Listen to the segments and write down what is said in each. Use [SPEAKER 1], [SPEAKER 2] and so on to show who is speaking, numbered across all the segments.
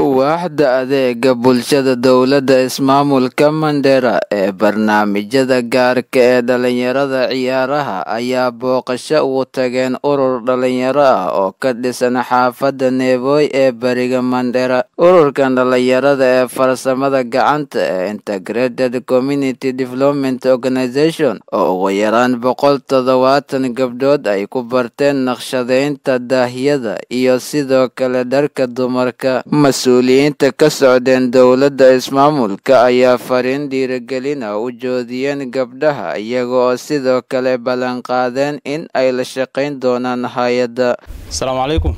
[SPEAKER 1] waaxda adeega bulshada dowladda ismaamulka Mandera ee barnaamijyada gaarka ee dhalinyarada ciyaaraha ayaa booqasho u tageen urur dhalinyaro ah oo ka dhisan xaafadda Nevoy ee bariga Mandera. Ururkan dhalinyarada ee farsamada gacanta ee Integrated Community Development Organization oo ugu yaraan 170 gabdhood ay ku barteen naqshadeynta daahyada iyo sidoo kale dharka dumarka. Mas'uuliyiinta ka socdeen dowladda ismaamulka ayaa fariin dhiirigelin ah u jeediyeen gabdhaha iyaga oo sidoo kale ballan qaadeen in ay la shaqayn doonaan hay'adda.
[SPEAKER 2] Assalaamu calaykum.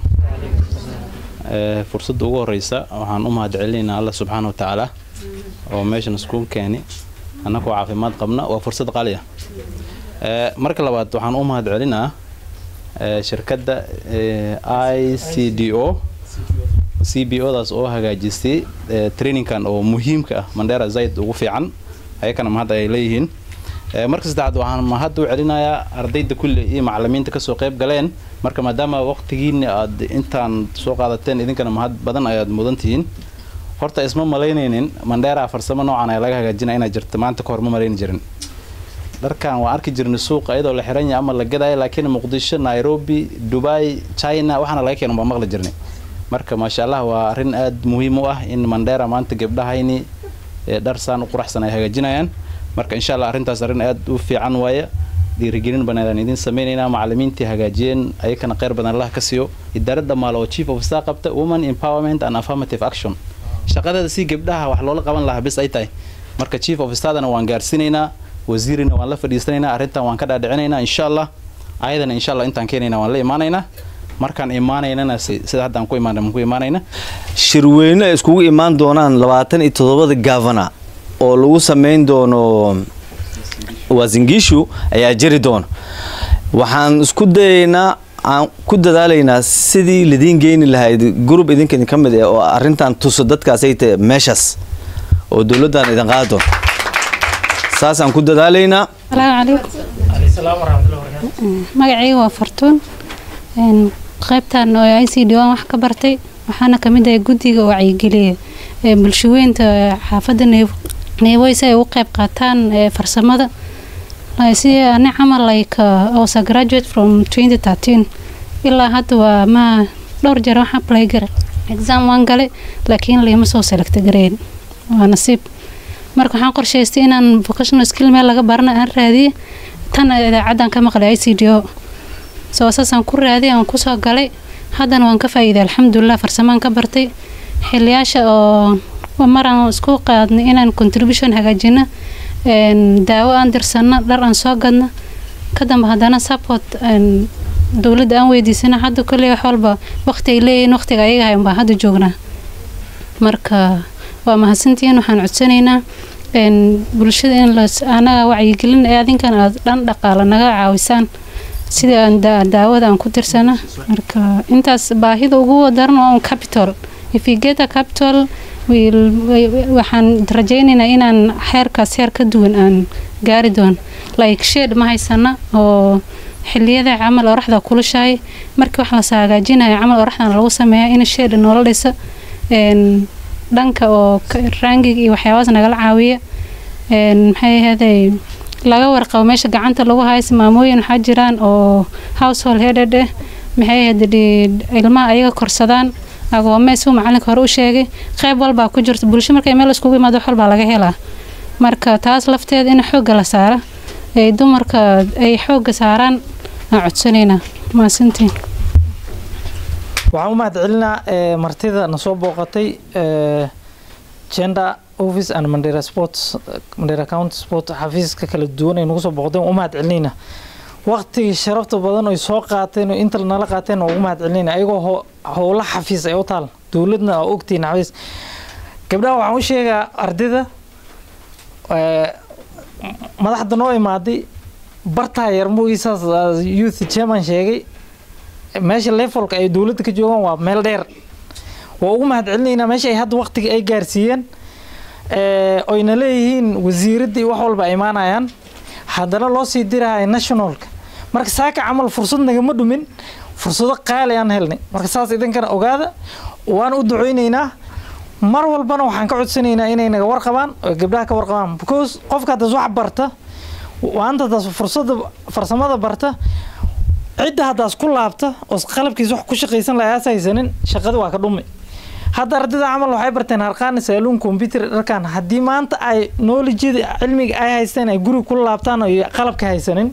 [SPEAKER 2] Fursadda ugu horeysa waxaan u mahadcelinaynaa Allah subxaanahu wa ta'ala oo meeshan isku keenay annagoo caafimaad qabna waa fursad qaali ah. Marka labaad waxaan u mahadcelinayaa shirkadda ICDO CBO daas oo hagaajisay trainingkan oo muhiimka ah Mandera zaid ugu fiican ayakana mahad ay leeyihiin. Marka saddexaad waxaan mahad u celinayaa ardayda kulli iyo macallimiinta ka soo qayb galeen marka maadaama waqtigiina aad intaan soo qaadateen idinkana mahad badan ayaad mudan tihiin. Horta isma maleynaynin Mandera farsamo noocan ay laga hagaajinay inay jirto maanta ka hor ma maleyn jirin. Dharkan waa arki jirnay suuqa ayadoo la xiran yahay ama la gaday laakiin Muqdisho, Nairobi, Dubai, China waxana laga keenay ma maqli jirnay. marka ma sha Allah waa arin aad muhiim u ah in Mandera maanta gabdhahayni dharsaan u quraxsan ay hagaajinayaan marka insha Allah arintaas arin aad u fiican waaya dhiirigelin banaadan idin sameeynayna macallimiintii hagaajiyeen ayakana qeyr badan Allah ka siiyo idaarada maal oo chief of staff qabta women empowerment and affirmative action shaqada si gabdhaha wax loola qaban lahaa bis ay tahay marka chief of staff-dana waan gaarsiinaynaa wasiirina waan la fadhiisanaynaa arintan waan ka dhaadhicinaynaa insha Allah ayadana insha Allah intaan keenayna waan la imaanaynaa markaan imaanaynana sida hadda aan ku imaanayna
[SPEAKER 3] shirweyne iskugu imaan doonaan 27 governor oo lagu sameyn doono Wazingishu ayaa jiri doona waxaan isku dayaynaa aan ku dadaalaynaa sidii lidin geeyni lahayd group idinka kamid ah oo arintan tuso dadkaas ay tahay meeshas oo dawladdan idin qaado saasaan ku dadaalaynaa.
[SPEAKER 4] Assalaamu calaykum. Magacaygu waa Fartuun qaybtan oo ICDO wax ka bartay waxaana kamid ah guddiga wacyigeliya ee bulshooyinka xaafadda Nevoy si ay u qayb qaataan farsamada si aan camal like also graduate from 2013 ilaa hadda waa ma dhowr jeer waxaan apply garay exam waan galay laakiin lama soo select gareyn waa nasiib marka waxaan qorsheystay inaan vocational skill meel laga barana aan raadiyo tan idaacaddan ka maqlay ICDO soo asaasaan ku raadiy aan ku soo galay haddana waan ka faa'iiday alxamdulillah farsamaan ka bartay xiliyaasha oo maraan isku qaadnay inaan contribution hagaajino daawo aan dirsano dhar aan soo gadno kadamba haddana support dawladda aan weydiisana hadda kulli wax walba waqti ay leeyihiin waqtiga ayaga hayn baa hadda joognaa marka waa mahadsantihiin waxaan codsanaynaa bulshada in anaga wacyigelin ee adinkan aad dhan dhaqaale naga caawisaan sida aan daawada aan ku tirsana marka intaas baahida ugu daran oo capital if you get a capital waxaan rajaynaynaa inaan heerkaas heer ka duwan aan gaari doon like shed ma haysana oo xilliyada camal oraxda kulushahay markii wax la hagaajinayo camal oraxdan lagu sameeyaa in shed nolol dhisa dhanka oo rangiga iyo waxyaabahaas nagala caawiya maxay ahaday laga warqabo meesha gacanta lagu haysto maamooyin waxaa jiraan oo household headed maxay ahayd ilmaha ayaga korsadaan agoomeys uu macalinka hore u sheegay qayb walba ku jirto bulsho markay meel iskugu imaado wax walba laga helaa marka taas lafteeda in xoog la saaro ay dumarka ay xoog saaraan aan codsanayna maasantiin
[SPEAKER 5] waxaan u mahadcelinaa martida na soo booqatay gender office and Mandera County Sport xafiiska kala duwan ay nagu soo booqdeen u mahadcelinayna waqtigii sharafta badan oo soo qaateen oo inta nala qaateen oo ugu mahadcelinayna ayagoo howla xafiis ay u taal dawladna oo ogtiin xafiis gabdhaha waxaan u sheegaa ardayda madaxda noo imaaday bartaa yar muugiisaas youth chairman sheegay meesha levelka ay dawladda ka joogaan waa meel dheer waa ugu mahadcelinaynaa meesha ay hadda waqtiga ay gaarsiiyeen oyna leeyihiin wasiiradii wax walba imaanayaan haddana loo sii dirahay nationalka marka saaka camal fursad nagama dhumin fursado qaali aan helnay marka saas idinkana ogaada waan u duceynaynaa mar walbana waxaan ka codsanaynaa inay naga warqabaan oo gabdhaha ka warqabaan because qofka hadda wax barta waanta taas farsamada barta cidda haddaas ku laabta oo qalabkiisa wax ku shaqaysan la aasaysanin shaqada waa ka dhumi hadda ardayda camal waxay barteen harqaan saaluun computer dharkan haddii maanta ay knowledge cilmiga ay haystaan ay guri ku laabtaan oo qalabka haysanin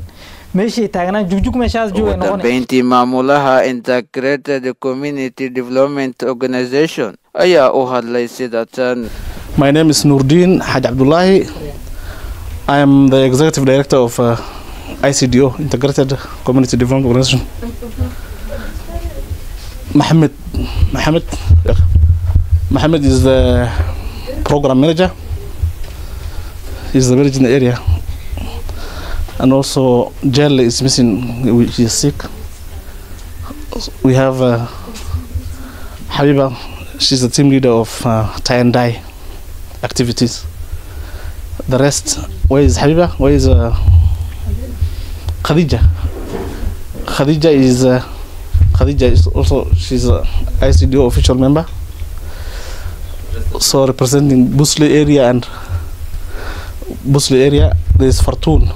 [SPEAKER 5] meeshii taagnaan jugjug meeshaas joogay noqonay
[SPEAKER 1] beyntii maamulaha Integrated Community Development Organization ayaa u hadlay sida tan.
[SPEAKER 6] My name is Nurdin Haj Abdullahi. I am the Executive Director of ICDO, Integrated Community Development Organization. Mohammed is the Program Manager. He's the manager in the area. And also Jelle is missing, he is sick. We have Habiba, she's the team leader of tie and dye activities. The rest, where is Habiba? Where is Khadija? Khadija is also, she's a ICDO official member. So representing Busli area and Busli area, there is Fartoon.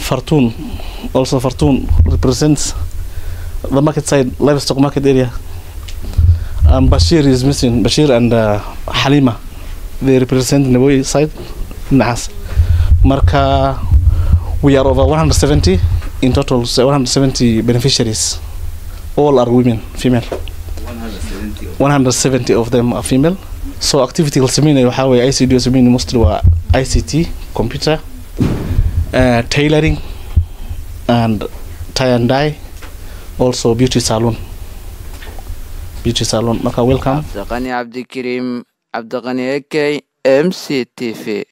[SPEAKER 6] Fartoon. Also Fartoon represents the market side, livestock market area. Bashir is missing. Bashir and Halima, they represent Naboi side, Nahas. Marka, we are over 170 in total, so 170 beneficiaries. All are women, female. 170 of them are female. So activity السمينة وحاوي ICD سمينة مستوى ICT, computer, tailoring, and tie and dye, also beauty salon. Maka welcome.
[SPEAKER 1] Abdulghani Abdikarim, Abdulghani AK, MCTV.